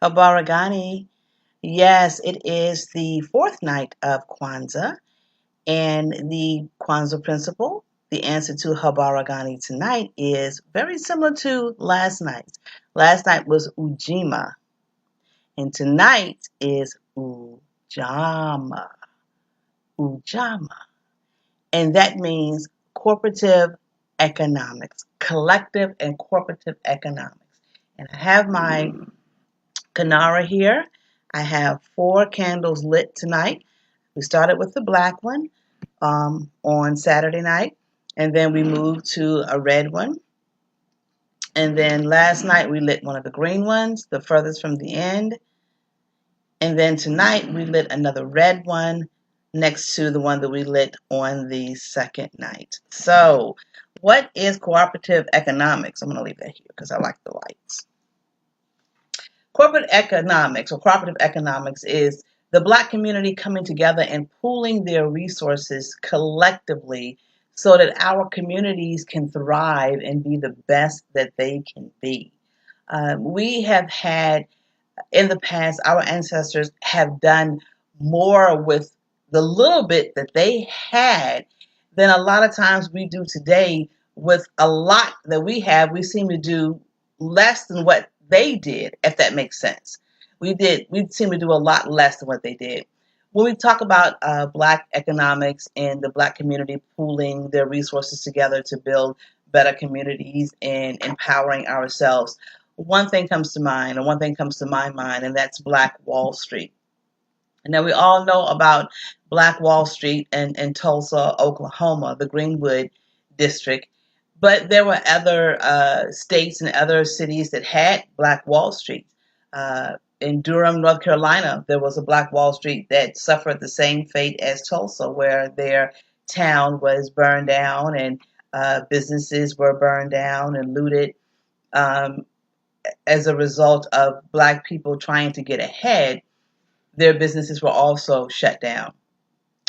Habari Gani. Yes, it is the fourth night of Kwanzaa, and the Kwanzaa principle, the answer to Habari Gani tonight, is very similar to last night. Last night was Ujima, and tonight is Ujama. Ujama. And that means cooperative economics, collective and cooperative economics. And I have my Kanara here. I have 4 candles lit tonight. We started with the black one on Saturday night, and then we moved to a red one. And then last night we lit one of the green ones, the furthest from the end. And then tonight we lit another red one next to the one that we lit on the second night. So, what is cooperative economics? I'm going to leave that here because I like the lights. Corporate economics or cooperative economics is the Black community coming together and pooling their resources collectively so that our communities can thrive and be the best that they can be. We have had in the past, our ancestors have done more with the little bit that they had than a lot of times we do today. With a lot that we have, we seem to do less than what they did, if that makes sense. We seem to do a lot less than what they did. When we talk about Black economics and the Black community pooling their resources together to build better communities and empowering ourselves, one thing comes to mind, and one thing comes to my mind, and that's Black Wall Street. And now we all know about Black Wall Street in Tulsa, Oklahoma, the Greenwood district. But there were other states and other cities that had Black Wall Street. In Durham, North Carolina, there was a Black Wall Street that suffered the same fate as Tulsa, where their town was burned down and businesses were burned down and looted. Um, as a result of Black people trying to get ahead, their businesses were also shut down.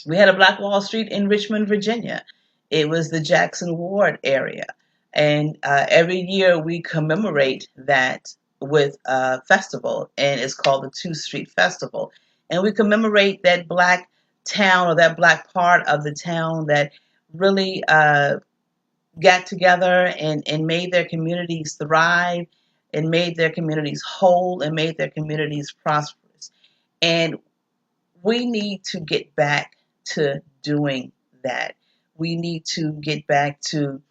We had a Black Wall Street in Richmond, Virginia. It was the Jackson Ward area. And every year we commemorate that with a festival, and it's called the 2th Street Festival. And we commemorate that Black town or that Black part of the town that really got together and made their communities thrive and made their communities whole and made their communities prosperous. And we need to get back to doing that. We need to get back to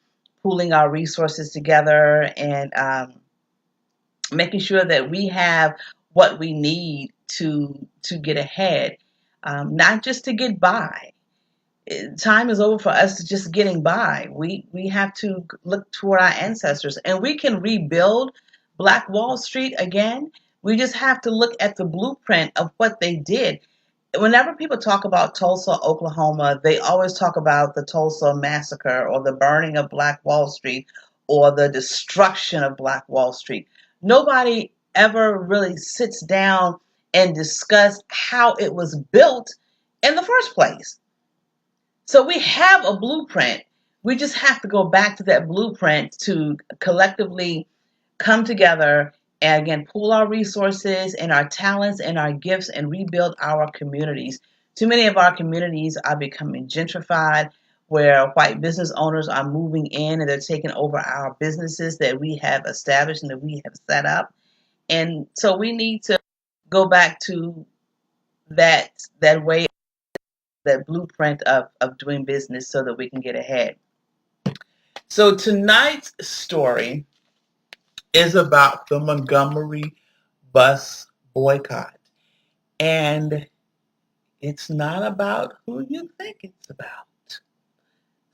pooling our resources together and making sure that we have what we need to get ahead, not just to get by. Time is over for us to just getting by. We have to look toward our ancestors, and we can rebuild Black Wall Street again. We just have to look at the blueprint of what they did. Whenever people talk about Tulsa, Oklahoma, they always talk about the Tulsa massacre or the burning of Black Wall Street or the destruction of Black Wall Street. Nobody ever really sits down and discuss how it was built in the first place. So we have a blueprint. We just have to go back to that blueprint to collectively come together and again pool our resources and our talents and our gifts and rebuild our communities. Too many of our communities are becoming gentrified, where white business owners are moving in and they're taking over our businesses that we have established and that we have set up. And so we need to go back to that way, that blueprint of doing business so that we can get ahead. So tonight's story is about the Montgomery bus boycott. And it's not about who you think it's about.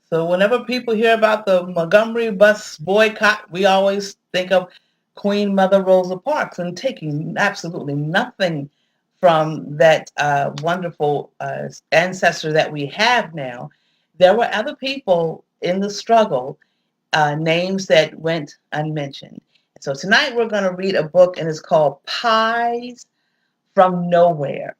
So whenever people hear about the Montgomery bus boycott, we always think of Queen Mother Rosa Parks and taking absolutely nothing from that wonderful ancestor that we have now. There were other people in the struggle, names that went unmentioned. So tonight we're going to read a book, and it's called Pies from Nowhere: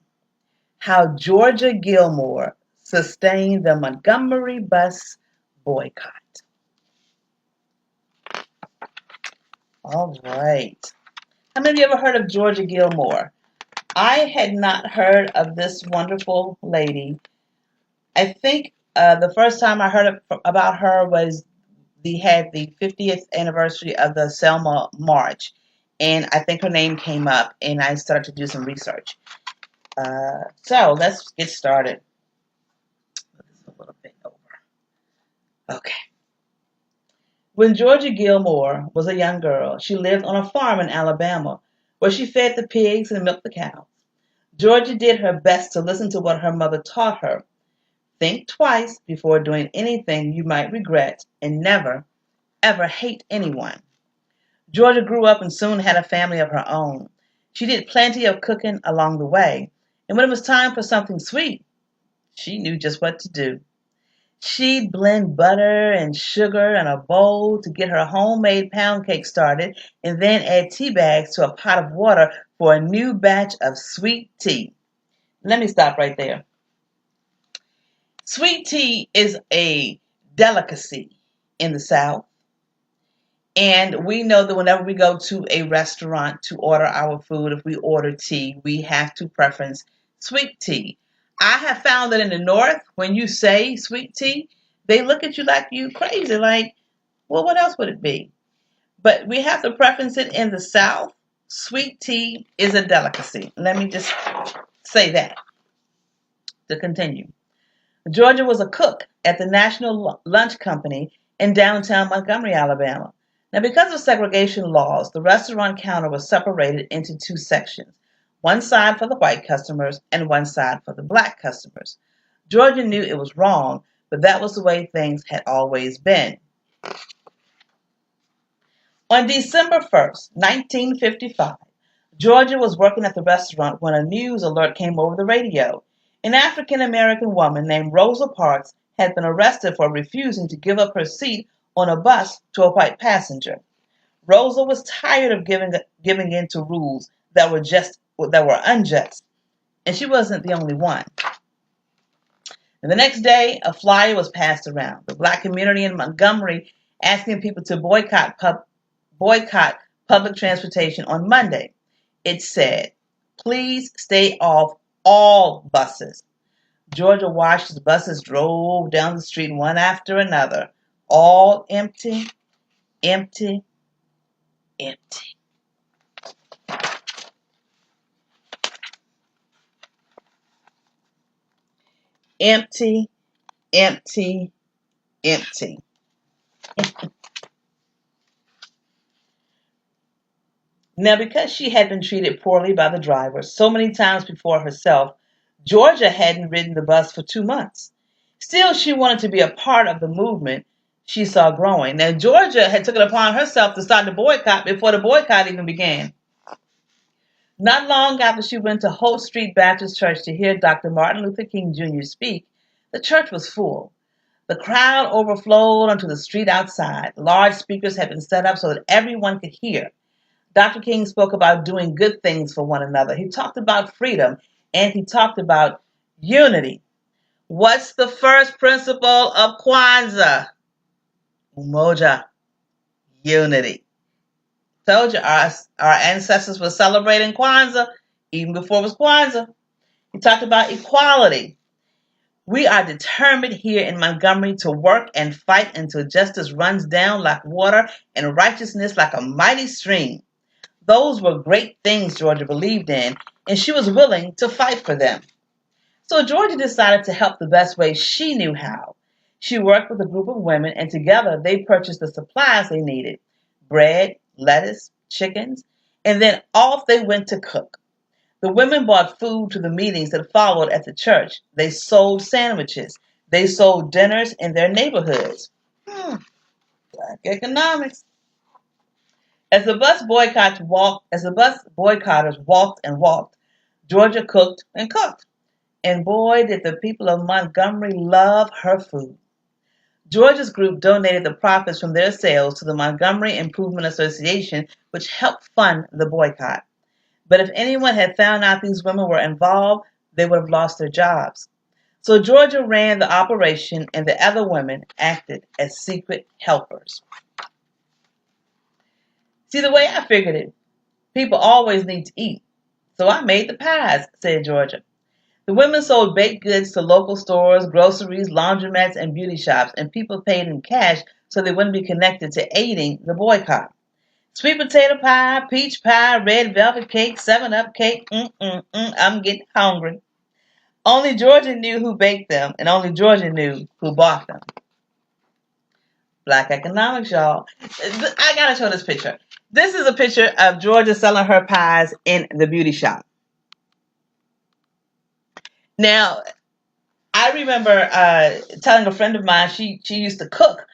How Georgia Gilmore Sustained the Montgomery Bus Boycott. All right. How many of you ever heard of Georgia Gilmore? I had not heard of this wonderful lady. I think the first time I heard about her was had the 50th anniversary of the Selma March, and I think her name came up, and I started to do some research. So let's get started. Put this a little bit over. Okay. When Georgia Gilmore was a young girl, she lived on a farm in Alabama, where she fed the pigs and milked the cows. Georgia did her best to listen to what her mother taught her. Think twice before doing anything you might regret, and never, ever hate anyone. Georgia grew up and soon had a family of her own. She did plenty of cooking along the way, and when it was time for something sweet, she knew just what to do. She'd blend butter and sugar in a bowl to get her homemade pound cake started, and then add tea bags to a pot of water for a new batch of sweet tea. Let me stop right there. Sweet tea is a delicacy in the South. And we know that whenever we go to a restaurant to order our food, if we order tea, we have to preference sweet tea. I have found that in the North, when you say sweet tea, they look at you like you crazy, like, well, what else would it be? But we have to preference it in the South. Sweet tea is a delicacy. Let me just say that to continue. Georgia was a cook at the National Lunch Company in downtown Montgomery, Alabama. Now, because of segregation laws, the restaurant counter was separated into two sections, one side for the white customers and one side for the black customers. Georgia knew it was wrong, but that was the way things had always been. On December 1st, 1955, Georgia was working at the restaurant when a news alert came over the radio. An African American woman named Rosa Parks had been arrested for refusing to give up her seat on a bus to a white passenger. Rosa was tired of giving in to rules that were unjust, and she wasn't the only one. And the next day, a flyer was passed around. The black community in Montgomery asking people to boycott public transportation on Monday. It said, "Please stay off all buses." Georgia watched as buses drove down the street one after another, all empty, empty, empty. Empty, empty, empty. Now, because she had been treated poorly by the driver so many times before herself, Georgia hadn't ridden the bus for 2 months. Still, she wanted to be a part of the movement she saw growing. Now, Georgia had taken it upon herself to start the boycott before the boycott even began. Not long after she went to Holt Street Baptist Church to hear Dr. Martin Luther King Jr. speak, the church was full. The crowd overflowed onto the street outside. Large speakers had been set up so that everyone could hear. Dr. King spoke about doing good things for one another. He talked about freedom, and he talked about unity. What's the first principle of Kwanzaa? Umoja, unity. Told you, our ancestors were celebrating Kwanzaa even before it was Kwanzaa. He talked about equality. We are determined here in Montgomery to work and fight until justice runs down like water and righteousness like a mighty stream. Those were great things Georgia believed in, and she was willing to fight for them. So Georgia decided to help the best way she knew how. She worked with a group of women, and together they purchased the supplies they needed: bread, lettuce, chickens, and then off they went to cook. The women bought food to the meetings that followed at the church. They sold sandwiches. They sold dinners in their neighborhoods. Black economics. As the bus boycotters walked and walked, Georgia cooked and cooked. And boy, did the people of Montgomery love her food. Georgia's group donated the profits from their sales to the Montgomery Improvement Association, which helped fund the boycott. But if anyone had found out these women were involved, they would have lost their jobs. So Georgia ran the operation, and the other women acted as secret helpers. See, the way I figured it, People always need to eat. So I made the pies, said Georgia. The women sold baked goods to local stores, groceries, laundromats, and beauty shops, and people paid in cash so they wouldn't be connected to aiding the boycott. Sweet potato pie, peach pie, red velvet cake, 7-Up cake. I'm getting hungry. Only Georgia knew who baked them, and only Georgia knew who bought them. Black economics, y'all. I gotta show this picture. This is a picture of Georgia selling her pies in the beauty shop. Now, I remember telling a friend of mine she used to cook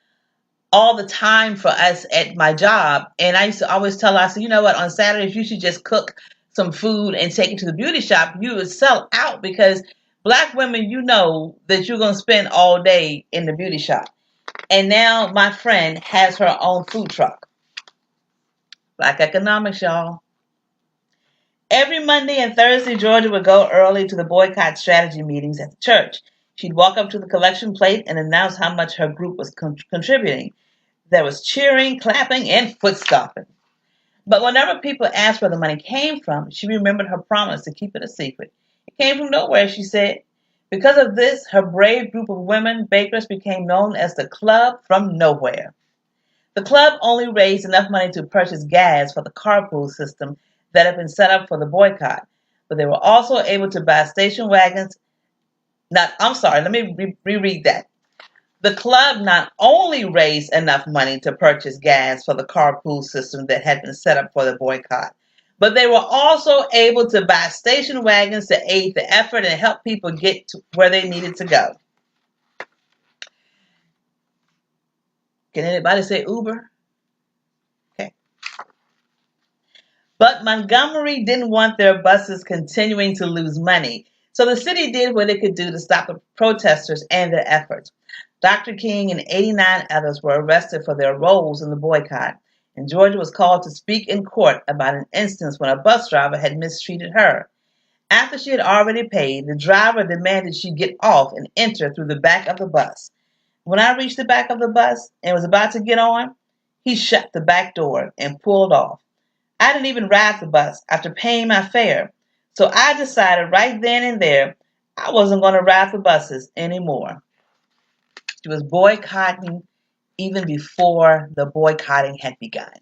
all the time for us at my job, and I used to always tell her, I said, you know what, on Saturdays you should just cook some food and take it to the beauty shop. You would sell out because black women, you know that you're gonna spend all day in the beauty shop. And now my friend has her own food truck. Black economics, y'all. Every Monday and Thursday, Georgia would go early to the boycott strategy meetings at the church. She'd walk up to the collection plate and announce how much her group was contributing. There was cheering, clapping, and foot stomping. But whenever people asked where the money came from, she remembered her promise to keep it a secret. It came from nowhere, she said. Because of this, her brave group of women bakers became known as the Club from Nowhere. The club only raised enough money to purchase gas for the carpool system that had been set up for the boycott, but they were also able to buy station wagons. Let me reread that. The club not only raised enough money to purchase gas for the carpool system that had been set up for the boycott, but they were also able to buy station wagons to aid the effort and help people get to where they needed to go. Can anybody say Uber? Okay. But Montgomery didn't want their buses continuing to lose money, so the city did what it could do to stop the protesters and their efforts. Dr. King and 89 others were arrested for their roles in the boycott, and Georgia was called to speak in court about an instance when a bus driver had mistreated her. After she had already paid, the driver demanded she get off and enter through the back of the bus. When I reached the back of the bus and was about to get on, he shut the back door and pulled off. I didn't even ride the bus after paying my fare, so I decided right then and there I wasn't going to ride the buses anymore. She was boycotting even before the boycotting had begun.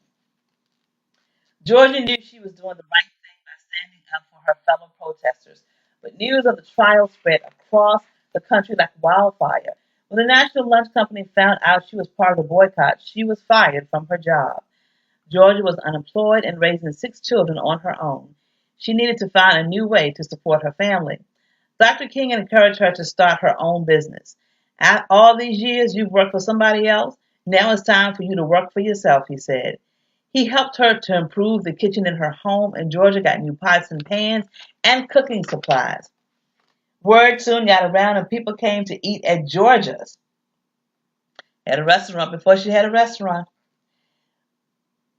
Georgia knew she was doing the right thing by standing up for her fellow protesters, but news of the trial spread across the country like wildfire. When the National Lunch Company found out she was part of the boycott, she was fired from her job. Georgia was unemployed and raising 6 children on her own. She needed to find a new way to support her family. Dr. King encouraged her to start her own business. After all these years you've worked for somebody else, now it's time for you to work for yourself, he said. He helped her to improve the kitchen in her home, and Georgia got new pots and pans and cooking supplies. Word soon got around, and people came to eat at Georgia's. Had a restaurant before she had a restaurant.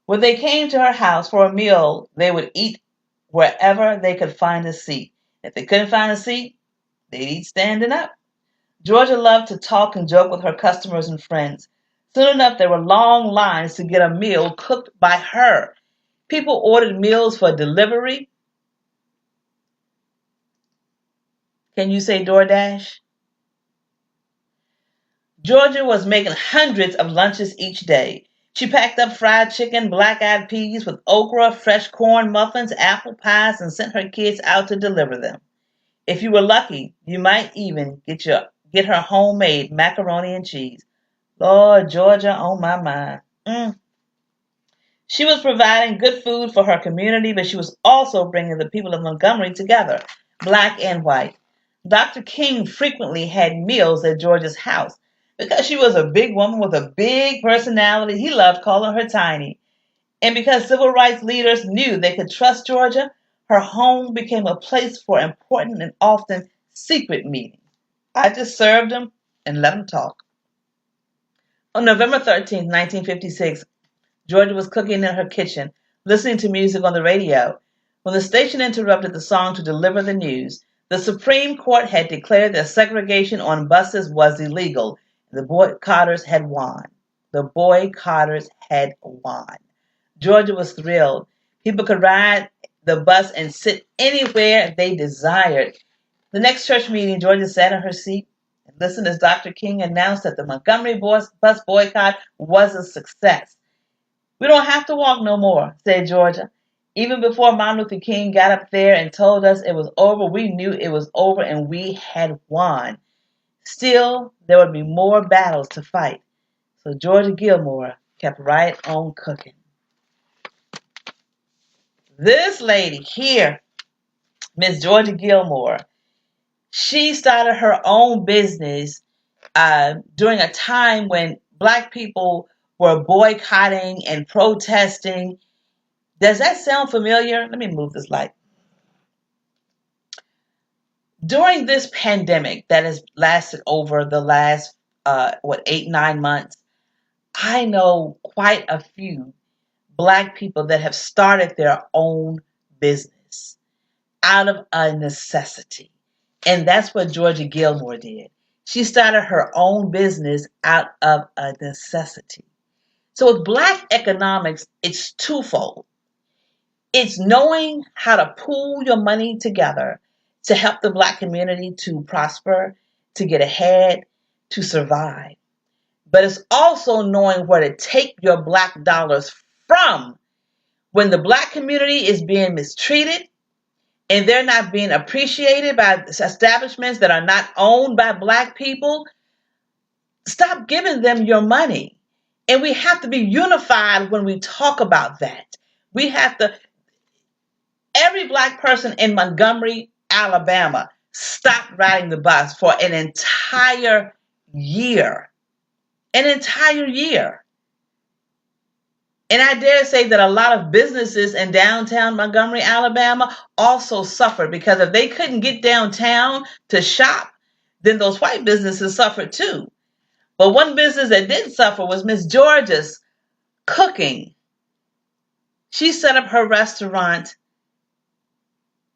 When they came to her house for a meal, they would eat wherever they could find a seat. If they couldn't find a seat, they'd eat standing up. Georgia loved to talk and joke with her customers and friends. Soon enough, there were long lines to get a meal cooked by her. People ordered meals for delivery. Can you say DoorDash? Georgia was making hundreds of lunches each day. She packed up fried chicken, black-eyed peas with okra, fresh corn muffins, apple pies, and sent her kids out to deliver them. If you were lucky, you might even get her homemade macaroni and cheese. Lord, Georgia on my mind. She was providing good food for her community, but she was also bringing the people of Montgomery together, black and white. Dr. King frequently had meals at Georgia's house. Because she was a big woman with a big personality, he loved calling her Tiny. And because civil rights leaders knew they could trust Georgia, her home became a place for important and often secret meetings. I just served them and let them talk. On November 13th, 1956, Georgia was cooking in her kitchen, listening to music on the radio, when the station interrupted the song to deliver the news. The Supreme Court had declared that segregation on buses was illegal. The boycotters had won. The boycotters had won. Georgia was thrilled. People could ride the bus and sit anywhere they desired. The next church meeting, Georgia sat in her seat and listened as Dr. King announced that the Montgomery bus boycott was a success. We don't have to walk no more, said Georgia. Even before Martin Luther King got up there and told us it was over, we knew it was over and we had won. Still, there would be more battles to fight. So Georgia Gilmore kept right on cooking. This lady here, Miss Georgia Gilmore, she started her own business during a time when Black people were boycotting and protesting. Does that sound familiar? Let me move this light. During this pandemic that has lasted over the last, 8, 9 months, I know quite a few Black people that have started their own business out of a necessity. And that's what Georgia Gilmore did. She started her own business out of a necessity. So with Black economics, it's twofold. It's knowing how to pool your money together to help the Black community to prosper, to get ahead, to survive. But it's also knowing where to take your Black dollars from when the Black community is being mistreated and they're not being appreciated by establishments that are not owned by Black people. Stop giving them your money. And we have to be unified when we talk about that. We have to, every Black person in Montgomery, Alabama, stopped riding the bus for an entire year. An entire year. And I dare say that a lot of businesses in downtown Montgomery, Alabama also suffered because if they couldn't get downtown to shop, then those white businesses suffered too. But one business that didn't suffer was Miss Georgia's cooking. She set up her restaurant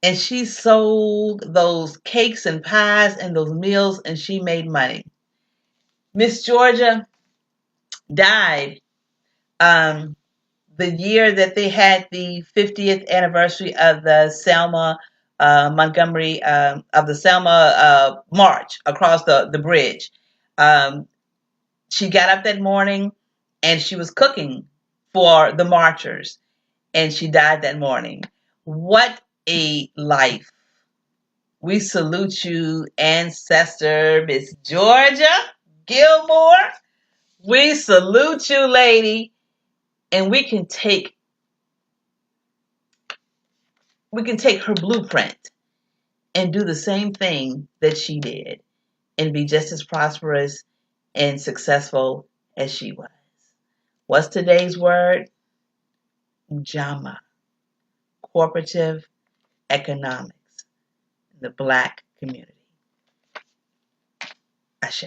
and she sold those cakes and pies and those meals and she made money. Miss Georgia died the year that they had the 50th anniversary of the Selma Montgomery of the Selma march across the bridge. She got up that morning and she was cooking for the marchers, and she died that morning. What a life! We salute you, ancestor Miss Georgia Gilmore. We salute you, lady, and we can take her blueprint and do the same thing that she did and be just as prosperous and successful as she was. What's today's word? Ujama, cooperative economics, the Black community. Ashe.